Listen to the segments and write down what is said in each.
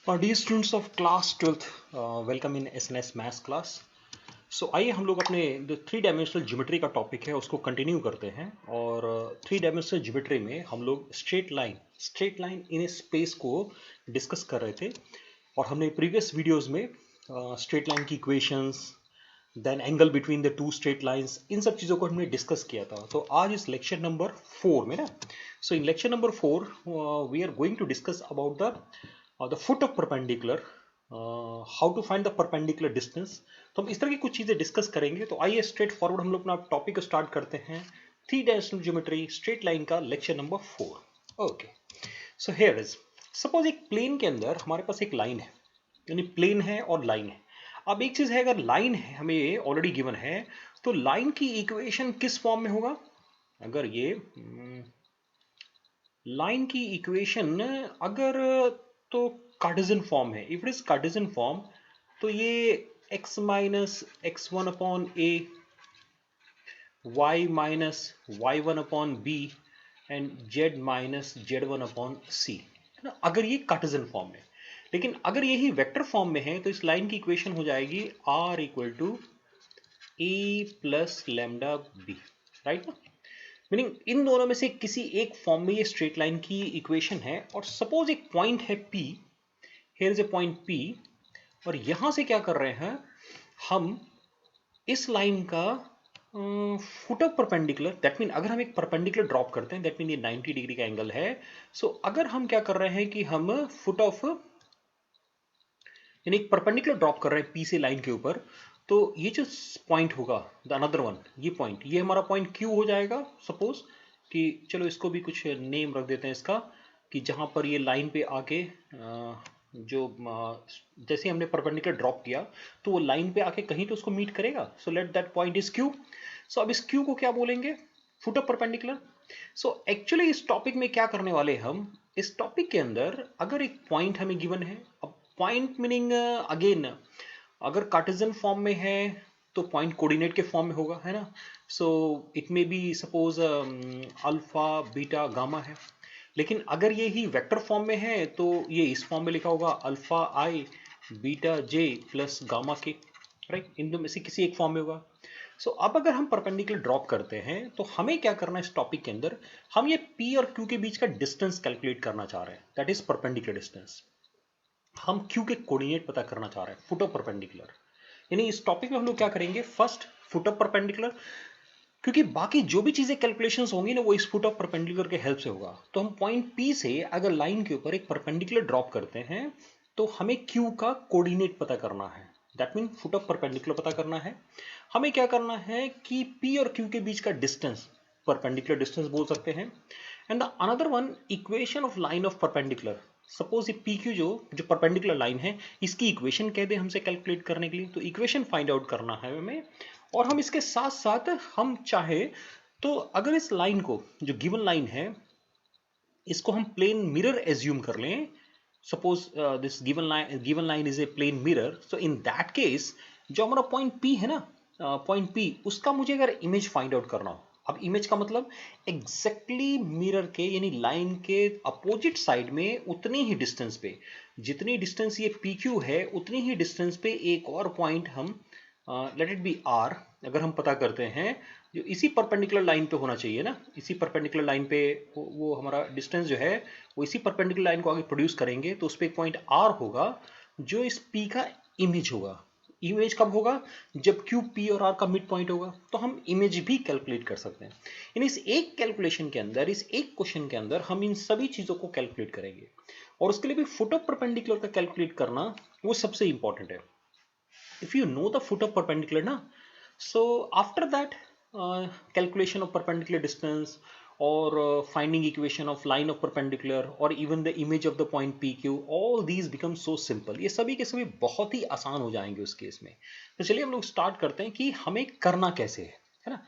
Dear students of class 12th, welcome in SNS maths class. So आइए हम लोग अपने जो थ्री डायमेंशनल ज्योमेट्री का टॉपिक है उसको कंटिन्यू करते हैं। और थ्री डायमेंशनल ज्योमेट्री में हम लोग straight line in a space को डिस्कस कर रहे थे। और हमने प्रीवियस वीडियोस में स्ट्रेट लाइन की equations, then angle between the two straight lines, इन सब चीज़ों को हमने डिस्कस किया था। तो आज इस लेक्चर नंबर 4 में ना, so in lecture number 4 we are going to discuss about the foot of perpendicular, how to find the perpendicular distance. तो हम इस तरह की कुछ चीज़ें डिस्कस करेंगे। तो आइए स्ट्रेट फॉरवर्ड हम लोग अपना टॉपिक स्टार्ट करते हैं। Three dimensional geometry straight line का lecture number 4। Okay, so here is, suppose एक प्लेन के अंदर हमारे पास एक लाइन है, यानी प्लेन है और लाइन है। अब एक चीज है, अगर लाइन है हमें ऑलरेडी गिवन है, तो लाइन की इक्वेशन किस फॉर्म में होगा? अगर ये लाइन की इक्वेशन अगर तो कार्टेशियन फॉर्म है, if it is Cartesian form, तो ये x minus x one upon A, y minus y one upon b and z minus Z one upon c, है ना, अगर ये कार्टेशियन फॉर्म में। लेकिन अगर यही वेक्टर फॉर्म में है तो इस लाइन की इक्वेशन हो जाएगी r equal to A plus lambda B, right ना। मीनिंग इन दोनों में से किसी एक फॉर्म में ये स्ट्रेट लाइन की इक्वेशन है। और सपोज एक पॉइंट है P, here is a point P, और यहां से क्या कर रहे हैं हम, इस लाइन का foot of perpendicular, that mean अगर हम एक परपेंडिकुलर ड्रॉप करते हैं, दैट मीन ये 90 डिग्री का एंगल है। सो अगर हम क्या कर रहे हैं कि हम फुट ऑफ, यानी एक परपेंडिकुलर ड्रॉप कर रहे हैं P से लाइन के ऊपर, तो ये जो पॉइंट होगा द अनदर वन, ये पॉइंट, ये हमारा पॉइंट Q हो जाएगा। सपोज कि चलो इसको भी कुछ नेम रख देते हैं इसका, कि जहां पर ये लाइन पे आके जो जैसे हमने परपेंडिकुलर ड्रॉप किया तो वो लाइन पे आके कहीं तो उसको मीट करेगा। So let that point is Q। सो अब इस Q को क्या बोलेंगे? Foot of perpendicular. So actually इस टॉपिक में क्या करने वाले हम, इस टॉपिक के अंदर अगर एक पॉइंट हमें गिवन है, अब पॉइंट मीनिंग अगेन, अगर कार्टेशियन फॉर्म में है तो पॉइंट कोऑर्डिनेट के फॉर्म में होगा, है ना। So it may be suppose alpha beta gamma है। लेकिन अगर ये ही वेक्टर फॉर्म में है तो ये इस फॉर्म में लिखा होगा अल्फा आई beta J plus gamma K, right. इन दो में से किसी एक फॉर्म में होगा। सो अब अगर हम परपेंडिकुलर ड्रॉप करते हैं तो हमें क्या करना है इस टॉपिक के अंदर, हम ये P और Q के बीच का डिस्टेंस कैलकुलेट करना चाह रहे हैं, दैट इज परपेंडिकुलर डिस्टेंस। हम Q के कोऑर्डिनेट पता करना चाह रहे हैं, फुट ऑफ परपेंडिकुलर। यानी इस टॉपिक में हम लोग क्या करेंगे, फर्स्ट फुट ऑफ परपेंडिकुलर, क्योंकि बाकी जो भी चीजें कैलकुलेशंस होंगी ना वो इस फुट ऑफ परपेंडिकुलर के हेल्प से होगा। तो हम पॉइंट P से अगर लाइन के ऊपर एक परपेंडिकुलर ड्रॉप करते हैं तो हमें Q का कोऑर्डिनेट पता करना है, that mean foot of perpendicular पता करना है। हमें क्या करना है कि P और Q के बीच का डिस्टेंस, परपेंडिकुलर डिस्टेंस बोल सकते हैं। And the another one, equation of line of perpendicular. Suppose ये PQ जो जो परपेंडिकुलर लाइन है, इसकी इक्वेशन कह दे हमसे कैलकुलेट करने के लिए, तो इक्वेशन फाइंड आउट करना है हमें। और हम इसके साथ साथ हम चाहे तो अगर इस लाइन को, जो गिवन लाइन है, इसको हम प्लेन मिरर एज्यूम कर लें। Suppose this given line is a plane mirror, so in that case जो हमारा पॉइंट P है ना, पॉइंट P, उसका मुझे अगर इमेज फाइंड आउट करना हो, अब इमेज का मतलब एग्जैक्टली मिरर के, यानी लाइन के अपोजिट साइड में उतनी ही डिस्टेंस पे, जितनी डिस्टेंस ये PQ है उतनी ही डिस्टेंस पे एक और पॉइंट हम, लेट इट बी R, अगर हम पता करते हैं जो इसी परपेंडिकुलर लाइन पे होना चाहिए ना, इसी परपेंडिकुलर लाइन पे वो हमारा डिस्टेंस जो है वो इसी परपेंडिकुलर लाइन को आगे प्रोड्यूस करेंगे, तो उस पर एक पॉइंट R होगा जो इस P का इमेज होगा। इमेज कब होगा? जब Q P और R का मिड पॉइंट होगा। तो हम इमेज भी कैलकुलेट कर सकते हैं। यानी इस एक कैलकुलेशन के अंदर, इस एक क्वेश्चन के अंदर हम इन सभी चीजों को कैलकुलेट करेंगे। और उसके लिए भी फुट ऑफ परपेंडिकुलर का कैलकुलेट करना वो सबसे इंपॉर्टेंट है। if you know the foot of perpendicular na, so after that calculation of perpendicular distance or finding equation of line of perpendicular or even the image of the point PQ, all these become so simple, ये सभी के सभी बहुत ही आसान हो जाएंगे उस case में। तो चलिए हम लोग स्टार्ट करते हैं कि हमें करना कैसे है ना,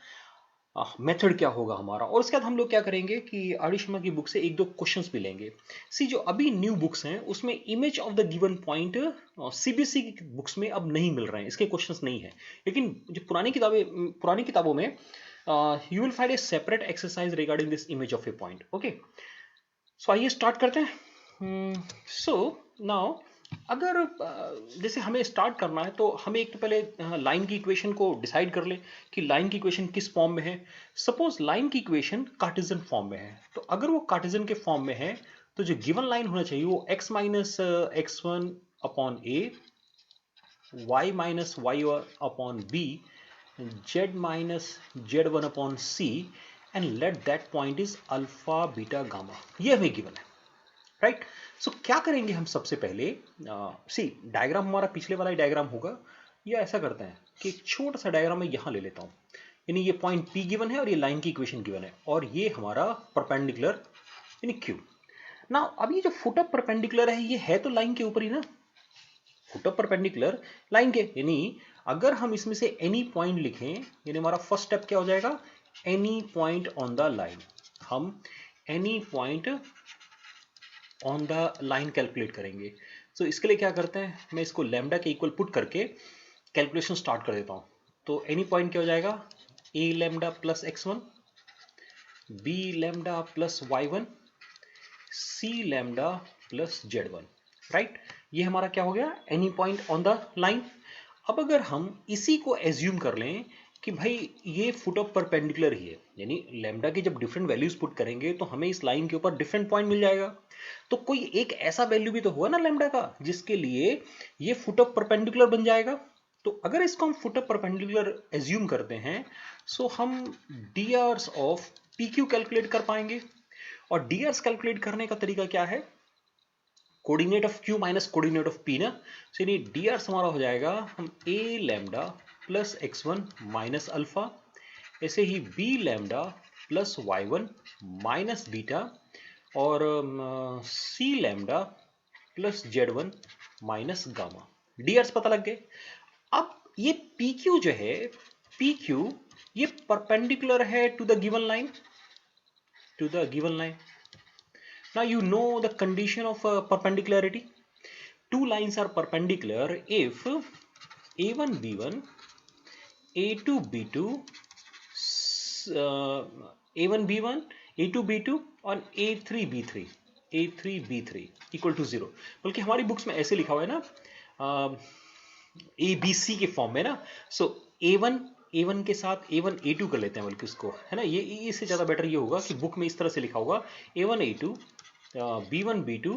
मेथड क्या होगा हमारा। और उसके बाद हम लोग क्या करेंगे कि आर शर्मा की बुक से एक दो क्वेश्चंस भी लेंगे। सी जो अभी न्यू बुक्स हैं उसमें image of the given point CBSE की बुक्स में अब नहीं मिल रहे हैं, इसके क्वेश्चंस नहीं है। लेकिन जो पुरानी किताबों में you will find a separate exercise regarding this image of a point. Okay, so आइए स्टार्ट करते हैं। सो नाउ अगर जैसे हमें स्टार्ट करना है तो हमें एक तो पहले लाइन की इक्वेशन को डिसाइड कर ले कि लाइन की इक्वेशन किस फॉर्म में है। सपोज लाइन की इक्वेशन कार्टेशियन फॉर्म में है, तो अगर वो कार्टेशियन के फॉर्म में है तो जो गिवन लाइन होना चाहिए वो x minus x one upon A, y minus Y upon B, z minus Z one upon C, and let that point is alpha beta gamma. ये हमें गिवन है, राइट। सो क्या करेंगे हम सबसे पहले, सी डायग्राम हमारा पिछले वाला ही डायग्राम होगा, या ऐसा करते हैं कि एक छोटा सा डायग्राम मैं यहां ले लेता हूं। यानी ये पॉइंट P गिवन है और ये लाइन की इक्वेशन गिवन है और ये हमारा परपेंडिकुलर यानी Q ना। अब ये जो फुट ऑफ परपेंडिकुलर है ये है तो लाइन के ऊपर ही ना, फुट ऑफ परपेंडिकुलर लाइन के, यानी अगर हम इसमें से एनी पॉइंट लिखें, यानी हमारा फर्स्ट स्टेप क्या हो जाएगा, any point on the line. हम any point on the line calculate करेंगे। तो इसके लिए क्या करते हैं, मैं इसको लैम्डा के इक्वल पुट करके कैलकुलेशन स्टार्ट कर देता हूँ। तो एनी पॉइंट क्या हो जाएगा, a lambda plus x1, b lambda plus y1, c lambda plus z1, right. ये हमारा क्या हो गया, any point on the line. अब अगर हम इसी को एज्यूम कर लें कि भाई ये फुट ऑफ परपेंडिकुलर ही है, यानी लैम्डा की जब डिफरेंट वैल्यूज पुट करेंगे तो हमें इस लाइन के ऊपर डिफरेंट पॉइंट मिल जाएगा। तो कोई एक ऐसा वैल्यू भी तो हुआ ना लैम्डा का जिसके लिए ये फुट ऑफ परपेंडिकुलर बन जाएगा। तो अगर इसको हम फुट ऑफ परपेंडिकुलर एज्यूम करते हैं सो हम डीआर्स ऑफ पी क्यू कैलकुलेट कर पाएंगे। और डीआर्स कैलकुलेट करने का तरीका क्या है, coordinate of q minus coordinate of p ना। सो यानी डी आर हमारा हो जाएगा, हम a lambda plus x one minus alpha, ऐसे ही b lambda plus y one minus beta, और c lambda plus z one minus gamma. D r पता लग गए। अब ये पी क्यू जो है, पी क्यू ये परपेंडिकुलर है to the given line, to the given line. Now you know the condition of perpendicularity. Two lines are perpendicular if a1 b1, a2 b2, a1 b1, a2 b2 और a3 b3, a3 b3 equal to 0। बल्कि हमारी books में ऐसे लिखा हुआ है ना, A B C के फॉर्म में ना। सो a1 के साथ a1 a2 कर लेते हैं, बल्कि उसको है ना, ये इससे ज़्यादा बेटर ये होगा कि बुक में इस तरह से लिखा होगा a1 a2, b1 b2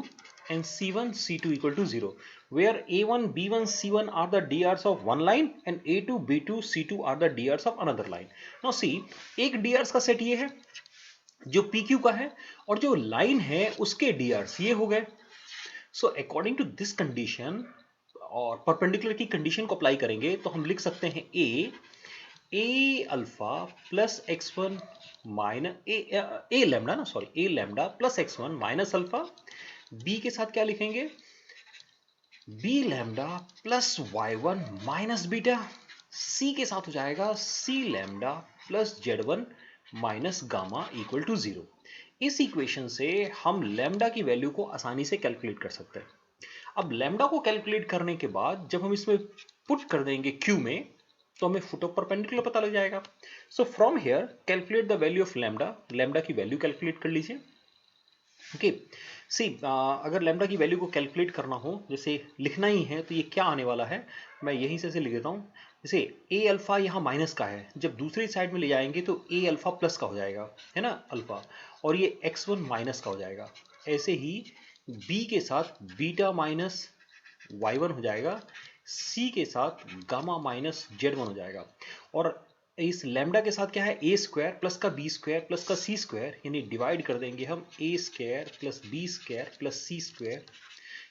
and c1 c2 equal to 0, where a1 b1 c1 are the drs of one line and a2 b2 c2 are the drs of another line. Now see, एक drs का set ये है जो pq का है और जो line है उसके drs ये हो गए। So according to this condition और परपेंडिकुलर की कंडीशन को अप्लाई करेंगे तो हम लिख सकते हैं a alpha plus x one minus a lambda ना, sorry a lambda plus x one minus alpha, b के साथ क्या लिखेंगे, b lambda plus y one minus beta, c के साथ हो जाएगा c lambda plus z one minus gamma equal to 0। इस इक्वेशन से हम लैम्डा की वैल्यू को आसानी से कैलकुलेट कर सकते हैं। अब लैम्डा को कैलकुलेट करने के बाद जब हम इसमें पुट कर देंगे क्यू में तो हमें फुट ऑफ परपेंडिकुलर पता लग जाएगा। So from here calculate the value of lambda, lambda की वैल्यू कैलकुलेट कर लीजिए। ओके सी, अगर लैम्डा की वैल्यू को कैलकुलेट करना हो, जैसे लिखना ही है तो ये क्या आने वाला है, मैं यहीं से लिख देता हूँ। जैसे ए अल्फा यहाँ माइनस का है, जब दूसरी साइड में ले जाएंगे तो ए अल्फा प्लस का हो जाएगा, है ना अल्फा, और ये x1 माइनस का हो जाएगा। ऐसे ही b के साथ बीटा माइनस y1 हो जाएगा, c के साथ गामा माइनस z1 हो जाएगा, और इस लैम्डा के साथ क्या है, ए स्क्वायर प्लस का बी स्क्वायर प्लस का सी स्क्वायर, यानी डिवाइड कर देंगे हम a square plus b square plus c square.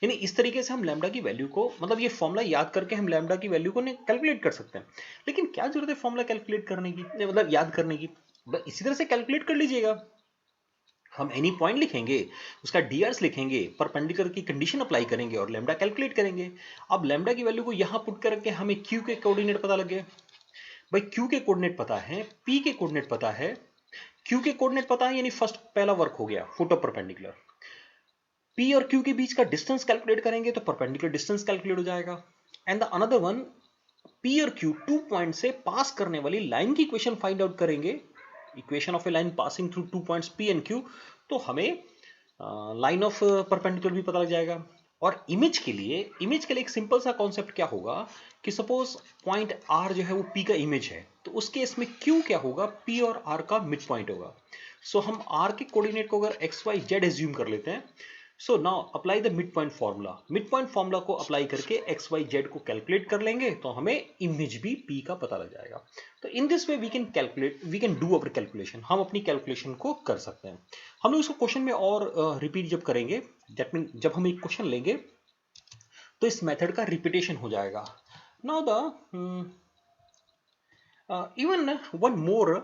यानी इस तरीके से हम लैम्डा की वैल्यू को, मतलब ये फॉर्मूला याद करके हम लैम्डा की वैल्यू को कैलकुलेट कर सकते हैं। लेकिन क्या जरूरत है फॉर्मूला कैलकुलेट करने की, मतलब याद करने की, इसी तरह से कैलकुलेट कर लीजिएगा। हम एनी पॉइंट लिखेंगे, उसका डीआर्स लिखेंगे, परपेंडिकुलर की कंडीशन अप्लाई करेंगे और लैम्डा कैलकुलेट करेंगे। अब लैम्डा की वैल्यू को यहां पुट करके हमें क्यू के कोऑर्डिनेट पता लग गए। भाई क्यू के कोऑर्डिनेट पता है, पी के कोऑर्डिनेट पता है, क्यू के कोऑर्डिनेट पता है, यानी फर्स्ट पहला वर्क हो गया फुट ऑफ परपेंडिकुलर। पी और क्यू के बीच का डिस्टेंस कैलकुलेट करेंगे तो परपेंडिकुलर डिस्टेंस कैलकुलेट हो जाएगा। And the another one, P और क्यू 2 पॉइंट से पास करने वाली लाइन की इक्वेशन फाइंड आउट करेंगे, equation of a line passing through 2 points P and Q, तो हमें लाइन ऑफ परपेंडिकुलर भी पता लग जाएगा। और इमेज के लिए एक सिंपल सा कॉन्सेप्ट क्या होगा कि सपोज पॉइंट आर जो है वो पी का इमेज है, तो उस केस में क्यू क्या होगा, पी और आर का मिड पॉइंट होगा। सो हम आर के कोऑर्डिनेट को अगर एक्स वाई जेड एज्यूम कर लेते हैं, so now apply the mid point formula. Mid point formula को अप्लाई करके एक्स वाई जेड को कैलकुलेट कर लेंगे तो हमें इमेज भी पी का पता लग जाएगा। तो in this way we can do our calculation, हम अपनी कैलकुलेशन को कर सकते हैं। हम लोग इसको क्वेश्चन में और रिपीट जब करेंगे, दैट मीन जब हम एक क्वेश्चन लेंगे तो इस मेथड का रिपीटेशन हो जाएगा। Now the even one more,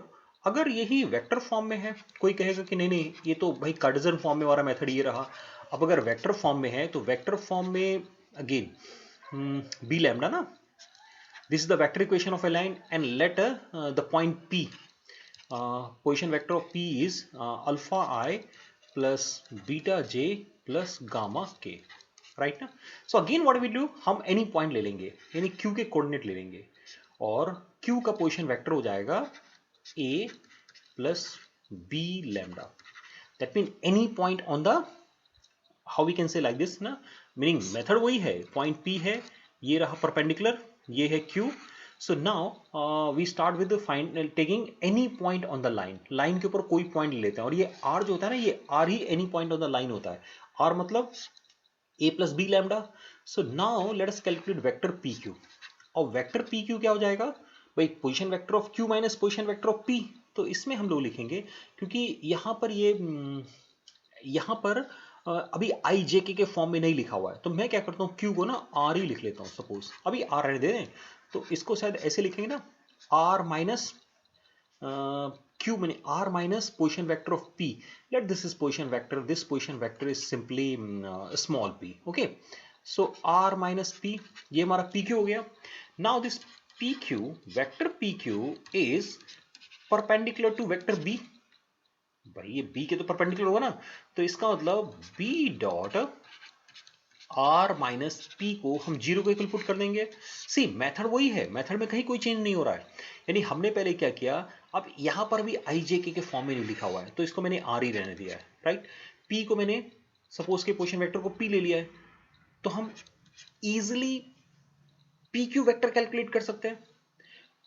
अगर यही वेक्टर फॉर्म में है, कोई कहेगा कि नहीं नहीं ये तो भाई कार्टेशियन फॉर्म में हमारा मेथड ये रहा। अब अगर वेक्टर फॉर्म में है तो वेक्टर फॉर्म में अगेन बी लैम्डा ना, this is the vector equation of a line and let the point P, position vector of P is alpha I plus beta J plus gamma K, right ना। So again what we do, हम any point ले लेंगे, यानी Q के coordinate ले लेंगे और Q का पोजीशन वेक्टर हो जाएगा a plus b lambda. That mean any point on the, how we can say like this ना, मीनिंग मेथड वही है, पॉइंट पी है, ये रहा परपेंडिकुलर, ये है Q. So now we start with find taking any point on the line, line के ऊपर कोई पॉइंट ले लेते हैं, और ये आर जो होता है ना, ये आर ही any point on the line होता है, आर मतलब a plus b lambda. So now let us calculate vector pq. और वेक्टर पी क्यू क्या हो जाएगा भाई, position vector of q minus position vector of P. तो इसमें हम लोग लिखेंगे, क्योंकि यहाँ पर यहाँ पर अभी आई जे के फॉर्म में नहीं लिखा हुआ है, तो मैं क्या करता हूँ क्यू को ना आर ही लिख लेता हूँ। सपोज अभी आर रहने दे दें, तो इसको शायद ऐसे लिखेंगे ना, आर माइनस क्यू मैंने R minus position vector of P, let this is position vector, this position vector is simply small P, okay. So R minus P, ये हमारा पी क्यू हो गया। Now this P Q, vector P Q is perpendicular to vector B, भाई ये B के तो perpendicular होगा ना, तो इसका मतलब B dot R minus P को हम जीरो को इक्वल पुट कर देंगे। सी मेथड वही है, मेथड में कहीं कोई चेंज नहीं हो रहा है, यानी हमने पहले क्या किया, अब यहां पर भी आई जे के फॉर्म में नहीं लिखा हुआ है, तो इसको मैंने आर ही रहने दिया है, राइट। पी को मैंने सपोज के पोजीशन वेक्टर को पी ले लिया है, तो हम easily P Q vector calculate कर सकते हैं।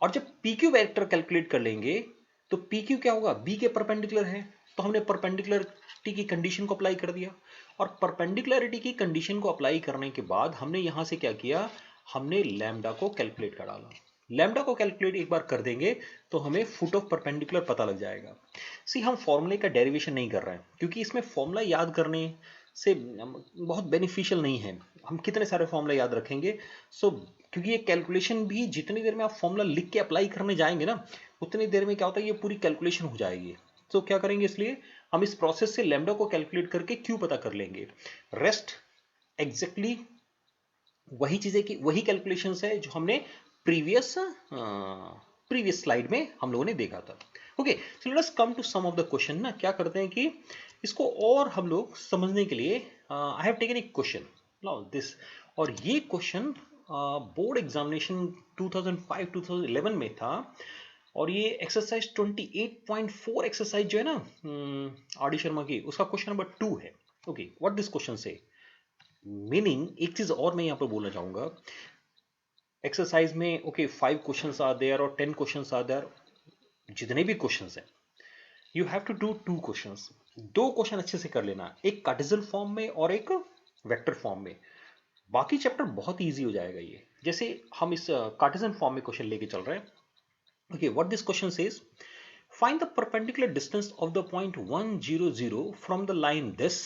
और जब पी क्यू वेक्टर कैलकुलेट कर लेंगे तो पी क्यू क्या होगा, बी के परपेंडिकुलर है, तो हमने परपेंडिकुलरिटी की कंडीशन को अप्लाई कर दिया, और परपेंडिकुलरिटी की कंडीशन को अप्लाई करने के बाद हमने यहां से क्या किया, हमने लैम्डा को कैलकुलेट कर डाला। लैम्डा को कैलकुलेट एक बार कर देंगे तो हमें फुट ऑफ परपेंडिकुलर पता लग जाएगा। सी हम फॉर्मूले का डेरिवेशन नहीं कर रहे हैं, क्योंकि इसमें फॉर्मूला याद करने से बहुत बेनिफिशियल नहीं है, हम कितने सारे फॉर्मूला याद रखेंगे। सो क्योंकि ये कैलकुलेशन भी जितनी देर में आप फॉर्मूला लिख के अप्लाई करने जाएंगे ना, उतनी देर में क्या होता है, ये पूरी कैलकुलेशन हो जाएगी। तो क्या करेंगे, इसलिए हम इस प्रोसेस से लैम्डा को कैलकुलेट करके क्यू पता कर लेंगे। रेस्ट एग्जैक्टली वही चीजें की वही कैलकुलेशंस है जो हमने प्रीवियस स्लाइड में हम लोगों ने देखा था। Okay, so let us come to some of the question ना। क्या करते हैं कि इसको और हम लोग समझने के लिए I have taken a question now this, और ये क्वेश्चन बोर्ड एग्जामिनेशन 2005-2011 में था, और ये एक्सरसाइज 28.4 एक्सरसाइज जो है ना आर डी शर्मा की, उसका क्वेश्चन नंबर 2 है। ओके, व्हाट दिस क्वेश्चन से, मीनिंग एक चीज और मैं यहाँ पर बोलना चाहूंगा, एक्सरसाइज में ओके 5 क्वेश्चंस आर देयर और 10 क्वेश्चंस आर देयर, जितने भी क्वेश्चंस हैं you have to do 2 questions, 2 question अच्छे से कर लेना, एक कार्टेशियन फॉर्म में और एक वेक्टर फॉर्म में। बाकी चैप्टर बहुत इजी हो जाएगा। ये जैसे हम इस कार्टेशियन फॉर्म में क्वेश्चन लेके चल रहे हैं। Okay, what this question says, find the perpendicular distance of the point 1 0 0 from the line this,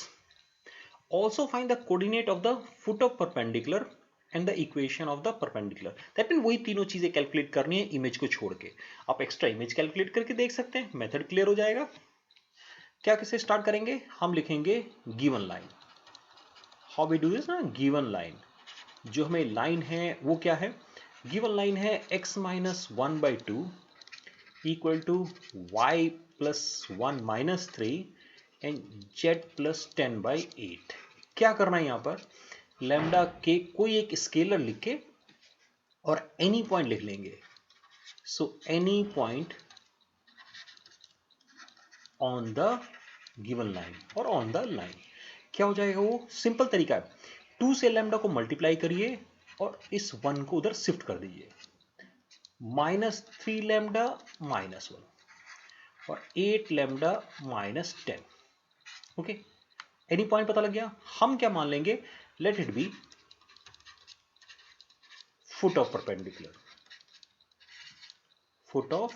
also find the coordinate of the foot of perpendicular and the equation of the perpendicular। That mean वही तीनों चीजें calculate करनी है image को छोड़ के। आप extra image calculate करके देख सकते हैं, मेथड क्लियर हो जाएगा। क्या कैसे स्टार्ट करेंगे, हम लिखेंगे given line. How we do this ना, गिवन लाइन, जो हमें लाइन है वो क्या है, गिवन लाइन है x minus 1/2 equal to y plus 1 minus 3 and z plus 10/8। क्या करना है यहां पर, लैम्डा के कोई एक स्केलर लिख के और एनी पॉइंट लिख लेंगे। So any point on the given line और ऑन द लाइन, क्या हो जाएगा, वो सिंपल तरीका है। 2 से लैम्डा को मल्टीप्लाई करिए और इस 1 को उधर शिफ्ट कर दीजिए। -3 लैम्डा -1 और 8 लैम्डा -10। ओके, एनी पॉइंट पता लग गया? हम क्या मान लेंगे, let it be foot of perpendicular, foot of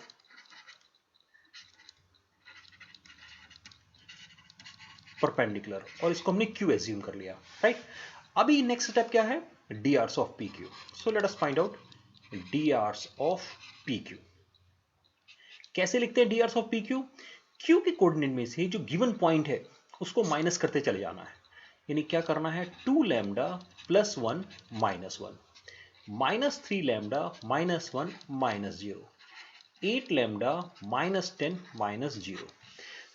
perpendicular, और इसको हमने क्यू एज्यूम कर लिया, राइट। अभी नेक्स्ट स्टेप क्या है, D Rs of P Q. So let us find out D Rs of P Q. कैसे लिखते हैं D Rs of P Q? Q के कोऑर्डिनेट में से जो गिवन पॉइंट है उसको माइनस करते चले जाना है। यानी क्या करना है, 2 लैम्डा +1 -1, -3 लैम्डा -1 -0, 8 लैम्डा -10 -0।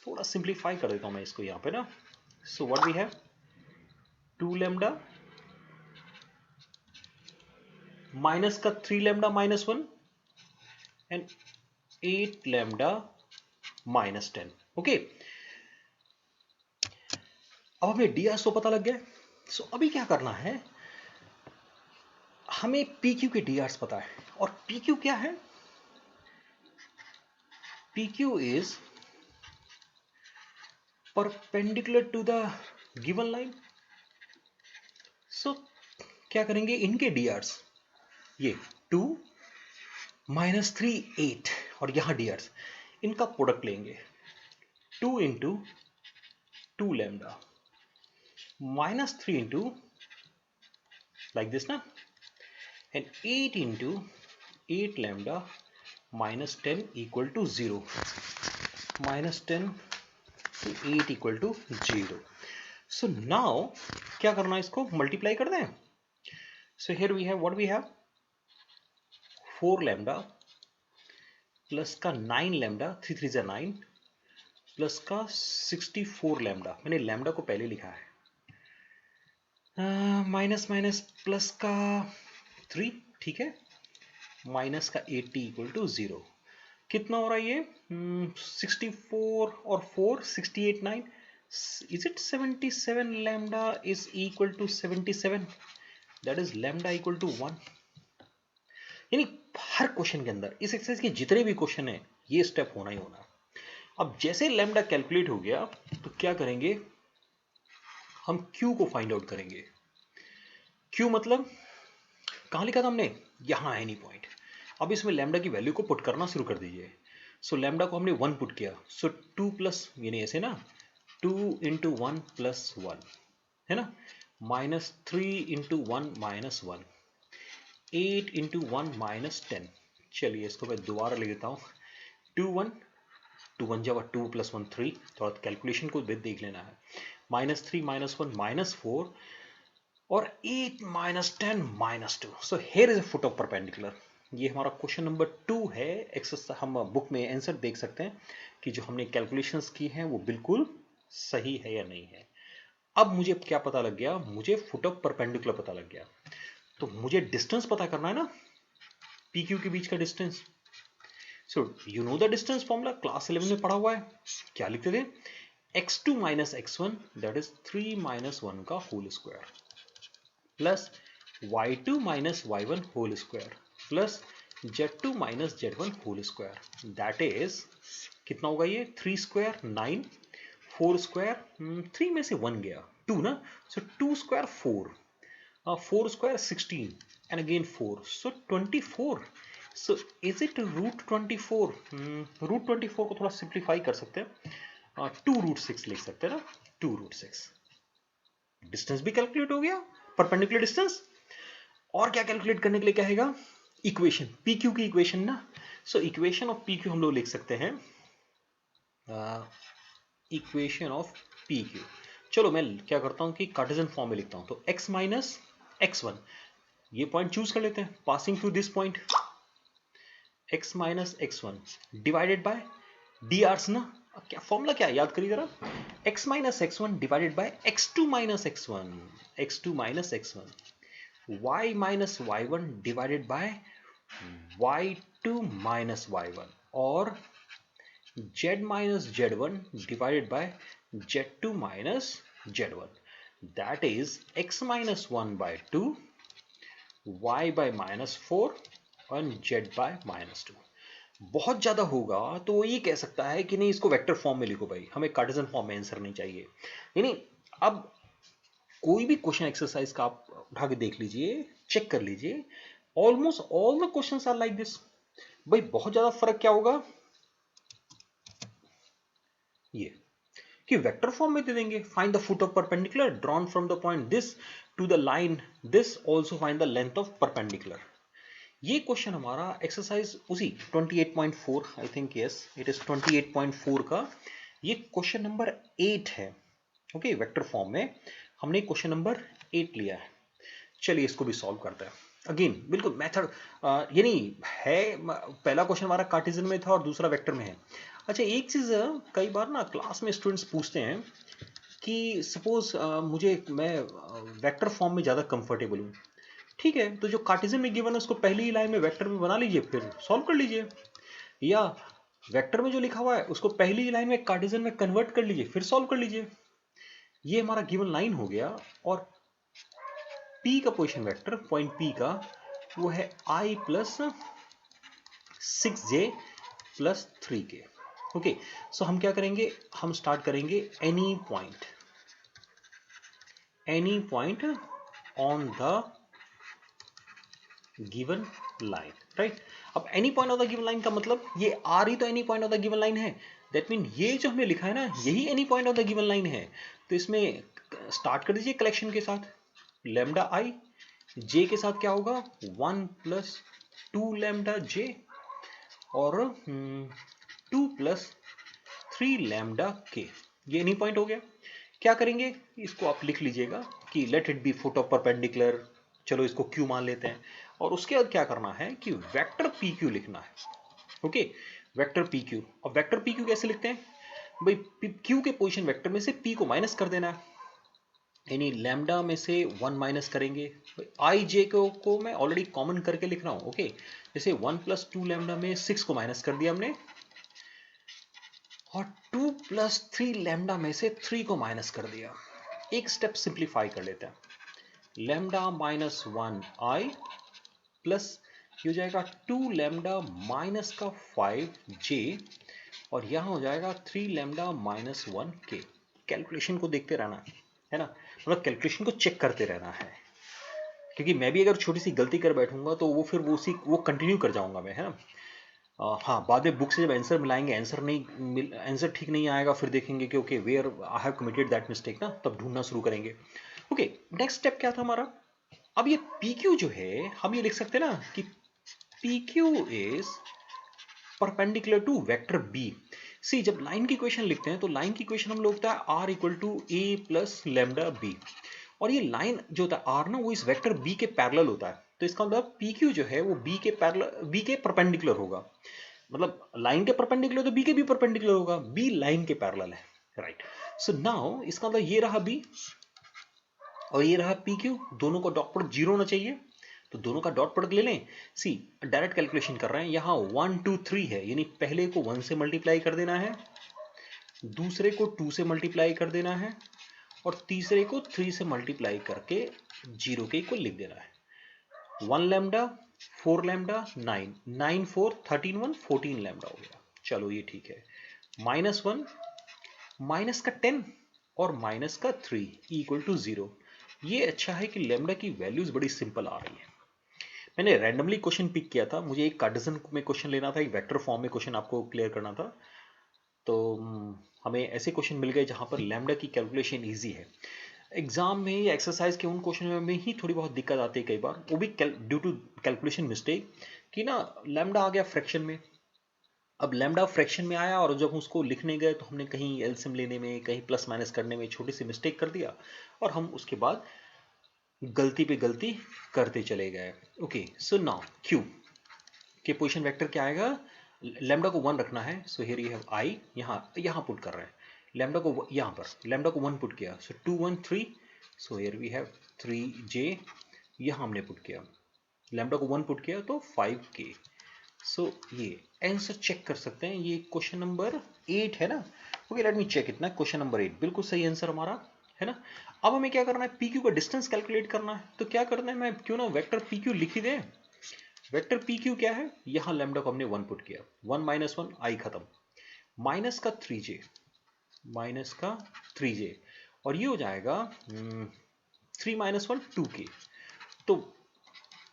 थोड़ा सिंप्लीफाई कर देता हूं मैं इसको यहां पे ना। So what we have, 2 lambda minus का 3 लैम्डा -1 एंड 8 लैम्डा -10। ओके, अब हमें डी आर पता लग गया। सो अभी क्या करना है, हमें पी क्यू के डी आर्स पता है। और पी क्यू क्या है, p Q is perpendicular to the given line. So क्या करेंगे, इनके डी आर्स, ये 2 -3 8 और यहां डी आर्स, इनका प्रोडक्ट लेंगे। 2 into 2 lambda -3 into like this ना, and 8 into 8 lambda -10 equal to 0, -10 to 8 equal to 0. So now क्या करना है, इसको मल्टीप्लाई कर दें। So here we have what we have, 4 lambda plus का 9 लैम्डा, 3 3 जा 9, प्लस का 64 लैम्डा, मैंने लैम्डा को पहले लिखा है, माइनस माइनस प्लस का 3, ठीक है, माइनस का 80 इक्वल टू 0। कितना हो रहा है ये, 64 और 4 68 9, is it 77 lambda is equal to 77, that is lambda equal to 1। यानी हर क्वेश्चन के अंदर, इस एक्सरसाइज के जितने भी क्वेश्चन है, ये स्टेप होना ही होना। अब जैसे लैम्डा कैलकुलेट हो गया तो क्या करेंगे, हम Q को फाइंड आउट करेंगे। Q मतलब कहां लिखा था हमने, यहां है एनी पॉइंट। अब इसमें लैम्डा की वैल्यू को पुट करना शुरू कर दीजिए। सो लैम्डा को हमने 1 पुट किया, सो 2 प्लस, यानी ऐसे ना, 2 इंटू 1 प्लस 1 है ना, -3 इंटू 1 -1, 8 इंटू 1 -10। चलिए इसको मैं दोबारा लिख देता हूं, 2 1 जब 2 + 1 3, थोड़ा कैलकुलेशन को देख लेना है, -3 -1 -4 और 8 -10 -2। सो here is a foot of perpendicular. ये हमारा क्वेश्चन नंबर 2 है। एक्सरसाइज हम बुक में आंसर देख सकते हैं कि जो हमने कैलकुलेशंस की हैं वो बिल्कुल सही है या नहीं है। अब मुझे क्या पता लग गया, मुझे फुट ऑफ परपेंडिकुलर पता लग गया। तो मुझे डिस्टेंस पता करना है ना, पी क्यू के बीच का distance. So you know the distance formula, class 11 में पढ़ा हुआ है। क्या लिखते थे, x2 - x1 दैट इज 3 - 1 का whole square plus y2 - y1 whole square plus z2 - z1 whole square, that is कितना होगा ये, 3 स्क्वायर 9, 4 स्क्वायर 3 में से 1 गया 2 ना, सो 2 square 4, 4 square 16 and again 4, so 24। So is it √24? √24 को थोड़ा सिंप्लीफाई कर सकते हैं, 2√6 लिख सकते हैं ना, 2√6। डिस्टेंस भी कैलकुलेट हो गया, परपेंडिकुलर डिस्टेंस। और क्या कैलकुलेट करने के लिए कहेगा, इक्वेशन, पी क्यू की इक्वेशन ना। So equation of P Q हम लोग लिख सकते हैं, इक्वेशन ऑफ पी क्यू। चलो मैं क्या करता हूं कि कार्टेशियन फॉर्म में लिखता हूं, तो x - x1, ये पॉइंट चूज कर लेते हैं, passing through this point, x - x1 divided by D Rs ना। क्या फॉर्मूला, क्या याद करिए जरा, x - x1 divided bye x2 - x1, x2 - x1, y - y1 divided by y2 - y1 और z - z1 divided by z2 - z1। That is x minus 1/2 y by -4 और z by -2। बहुत ज्यादा होगा तो वो ये कह सकता है कि नहीं, इसको वेक्टर फॉर्म में लिखो भाई, हमें कार्टेशियन फॉर्म में आंसर नहीं चाहिए। यानी अब कोई भी क्वेश्चन एक्सरसाइज का आप उठा के देख लीजिए, चेक कर लीजिए, almost all the questions are like this. भाई बहुत ज्यादा फर्क क्या होगा, ये कि वेक्टर फॉर्म में दे देंगे, find the foot of perpendicular drawn from the point this to the line this, also find the length of perpendicular. ये क्वेश्चन हमारा एक्सरसाइज उसी 28.4, I think yes it is 28.4 का ये क्वेश्चन नंबर 8 है। Okay, vector form में हमने question number 8 लिया है। चलिए इसको भी सॉल्व करते हैं। अगेन बिल्कुल मेथड यानी है, पहला क्वेश्चन हमारा कार्टेशियन में था और दूसरा वेक्टर में है। अच्छा एक चीज, कई बार ना क्लास में स्टूडेंट्स पूछते हैं कि सपोज मैं वेक्टर फॉर्म में ज्यादा कंफर्टेबल हूँ। ठीक है, तो जो कार्टेशियन में गिवन है उसको पहली ही लाइन में वेक्टर में बना लीजिए, फिर सॉल्व कर लीजिए। या वेक्टर में जो लिखा हुआ है उसको पहली ही लाइन में कार्टेशियन में कन्वर्ट कर लीजिए, फिर सॉल्व कर लीजिए। ये हमारा गिवन लाइन हो गया। और P का पोजिशन वेक्टर पॉइंट P का वो है I plus 6J plus 3K। Okay, so हम क्या करेंगे, हम स्टार्ट करेंगे any point on the given line, right. अब any point of the given line का मतलब ये आर ही तो any point of the given line है। दैट मीन ये जो हमने लिखा है ना, यही any point of the given line है। तो इसमें स्टार्ट कर दीजिए कलेक्शन के साथ, लैम्डा आई, जे के साथ क्या होगा 1 प्लस 2 लैम्डा जे और 2 प्लस 3 लैम्डा के। ये एनी पॉइंट हो गया। क्या करेंगे, इसको आप लिख लीजिएगा कि let it be foot of perpendicular, चलो इसको क्यू मान लेते हैं। और उसके बाद क्या करना है कि वेक्टर पी क्यू लिखना है। Okay, vector P Q. अब वेक्टर पी क्यू कैसे लिखते हैं भाई, क्यू के पोजीशन वेक्टर में से पी को माइनस कर देना है, यानी लैम्डा में से 1 माइनस करेंगे। आई जे को मैं ऑलरेडी कॉमन करके लिख रहा हूं। ओके, जैसे 1 प्लस 2 लैम्डा में 6 को माइनस कर दिया हमने, और 2 प्लस 3 लैम्डा में से 3 को माइनस कर दिया। एक स्टेप सिंप्लीफाई कर लेते हैं, लैम्डा माइनस 1 आई प्लस ये हो जाएगा 2 लैम्डा माइनस का 5 जे, और यहां हो जाएगा 3 लैम्डा माइनस 1 के। कैलकुलेशन को देखते रहना है ना, मतलब कैलकुलेशन को चेक करते रहना है, क्योंकि मैं भी अगर छोटी सी गलती कर बैठूंगा तो वो फिर वो कंटिन्यू कर जाऊंगा मैं, है ना। हाँ, बाद में बुक से जब आंसर मिलाएंगे, आंसर ठीक नहीं आएगा, फिर देखेंगे कि okay where I have committed that mistake ना, तब ढूंढना शुरू करेंगे। ओके, नेक्स्ट स्टेप क्या था हमारा। अब ये PQ जो है हम ये लिख सकते हैं ना कि PQ is perpendicular to vector B। See, जब लाइन की इक्वेशन लिखते हैं तो लाइन की इक्वेशन हम लोग होता है R equal to A plus lambda B, और ये लाइन जो होता है R ना, वो इस वेक्टर B के पैरेलल होता है। तो इसका मतलब PQ जो है वो B के परपेंडिकुलर होगा, मतलब लाइन के परपेंडिकुलर तो B के भी परपेंडिकुलर होगा, B लाइन के पैरेलल है, राइट। सो नाउ इसका मतलब ये रहा B और ये रहा PQ, दोनों का डॉट प्रोडक्ट 0 होना चाहिए, तो दोनों का डॉट प्रोडक्ट ले लें। सी, डायरेक्ट कैलकुलेशन कर रहे हैं, यहाँ 1 2 3 है, यानी पहले को 1 से मल्टीप्लाई कर देना है, दूसरे को 2 से मल्टीप्लाई कर देना है, और तीसरे को 3 से मल्टीप्लाई करके 0 के इक्वल लिख देना है। 1 लैम्डा 4 लैम्डा 9 9 4 13 1 14 लैम्डा हो गया। चलो ये ठीक है। -1 माइनस का 10 और माइनस का 3 इक्वल टू 0। ये अच्छा है कि लैम्डा की वैल्यूज बड़ी सिंपल आ रही है। मैंने रैंडमली क्वेश्चन पिक किया था, मुझे एक कार्टेशियन में क्वेश्चन लेना था, एक वेक्टर फॉर्म में क्वेश्चन आपको क्लियर करना था, तो हमें ऐसे क्वेश्चन मिल गए जहां पर लैम्डा की कैलकुलेशन इजी है। एग्जाम में या एक्सरसाइज के उन क्वेश्चन में ही थोड़ी बहुत दिक्कत आती है कई बार, वो भी ड्यू टू कैलकुलेशन मिस्टेक, कि ना लैम्डा आ गया फ्रैक्शन में। अब लैम्डा फ्रैक्शन में आया और जब उसको लिखने गए तो हमने कहीं एलसीएम लेने में, कहीं प्लस माइनस करने में छोटी सी मिस्टेक कर दिया, और हम उसके बाद गलती पे गलती करते चले गए। ओके, सो नाउ क्यू के पोजीशन वेक्टर क्या आएगा, लैम्डा को 1 रखना है, so here you have I, यहाँ पुट कर रहे हैं लैम्डा को, यहाँ पर लैम्डा को 1 पुट किया, so 2 1 3, so here we have 3J, यहाँ हमने पुट किया लैम्डा को 1 पुट किया तो 5K। सो ये आंसर चेक कर सकते हैं, ये क्वेश्चन नंबर 8 है ना। ओके, लेट मी चेक इतना, क्वेश्चन नंबर 8 बिल्कुल सही आंसर हमारा है ना। अब हमें क्या करना है, पी क्यू का डिस्टेंस कैलकुलेट करना है। तो क्या करना है, मैं क्यों ना वेक्टर पी क्यू लिख ही दें। वेक्टर पी क्यू क्या है, यहां लैम्डा को हमने 1 पुट किया, 1 माइनस 1 आई खत्म, माइनस का 3j, माइनस का 3j, और ये हो जाएगा 3 माइनस 1 2k। तो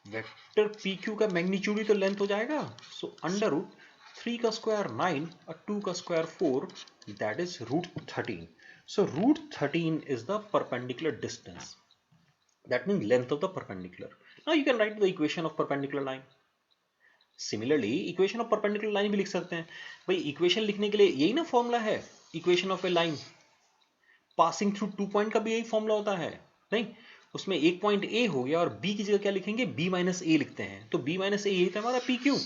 वेक्टर पी क्यू का मैग्नीट्यूड ही तो लेंथ हो जाएगा। सो अंडर रूट 3 का स्क्वायर 9 और 2 का square 4, that is root 13। So root 13 is the perpendicular distance. That means length of the perpendicular. Now you can write the equation of perpendicular line. Similarly, equation of perpendicular line भी लिख सकते हैं। भाई equation लिखने के लिए यही ना फॉर्मूला है, equation of a line passing through 2 point का भी यही फॉर्मूला होता है नहीं। उसमें एक पॉइंट A हो गया और B की जगह क्या लिखेंगे, B माइनस A लिखते हैं। तो B माइनस A यही था हमारा PQ।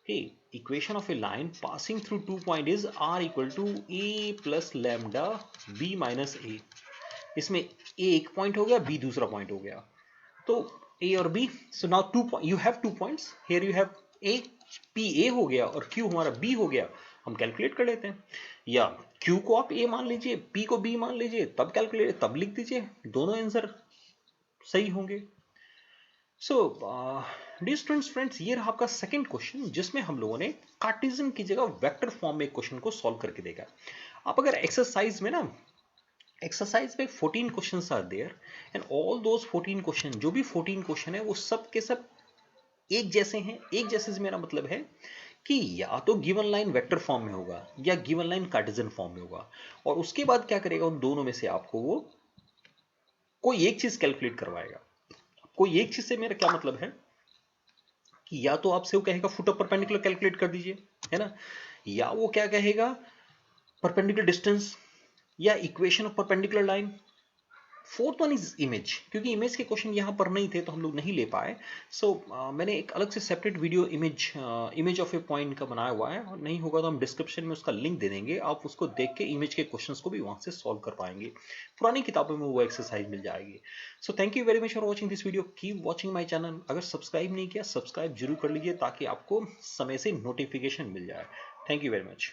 Hey, equation of a line passing through 2 point is r equal to a plus lambda b minus a। इसमें a एक पॉइंट हो गया, b दूसरा पॉइंट हो गया, तो a और b, so now you have 2 points, here you have a, p a हो गया और q हमारा b हो गया। हम कैलकुलेट कर लेते हैं, या q को आप a मान लीजिए, p को b मान लीजिए, तब कैलकुलेट तब लिख दीजिए, दोनों आंसर सही होंगे। सो डियर स्टूडेंट्स फ्रेंड्स, ये रहा आपका सेकंड क्वेश्चन, जिसमें हम लोगों ने कार्टेशियन की जगह वेक्टर फॉर्म में क्वेश्चन को सॉल्व करके देखा। आप अगर एक्सरसाइज में ना, एक्सरसाइज में 14 questions are there and all those 14 question, जो भी 14 क्वेश्चन है वो सब के सब एक जैसे हैं। एक जैसे से मेरा मतलब है कि या तो गिवन लाइन वेक्टर फॉर्म में होगा या गिवन लाइन कार्टेशियन फॉर्म में होगा, और उसके बाद क्या करेगा, उन दोनों में से आपको वो कोई एक चीज कैलकुलेट करवाएगा। कोई एक चीज से मेरा क्या मतलब है कि या तो आपसे वो कहेगा फुट ऑफ परपेंडिकुलर कैलकुलेट कर दीजिए, है ना, या वो क्या कहेगा परपेंडिकुलर डिस्टेंस या equation of perpendicular line. Fourth one is image, क्योंकि इमेज के क्वेश्चन यहां पर नहीं थे तो हम लोग नहीं ले पाए। सो मैंने एक अलग से separate video image of a point का बनाया हुआ है, और नहीं होगा तो हम डिस्क्रिप्शन में उसका लिंक दे देंगे, आप उसको देख के इमेज के क्वेश्चंस को भी वहां से सॉल्व कर पाएंगे। पुरानी किताबों में वो एक्सरसाइज मिल जाएगी। So thank you very much for watching this video, keep watching my channel. अगर सब्सक्राइब नहीं किया, सब्सक्राइब जरूर कर लीजिए ताकि आपको समय से नोटिफिकेशन मिल जाए। Thank you very much.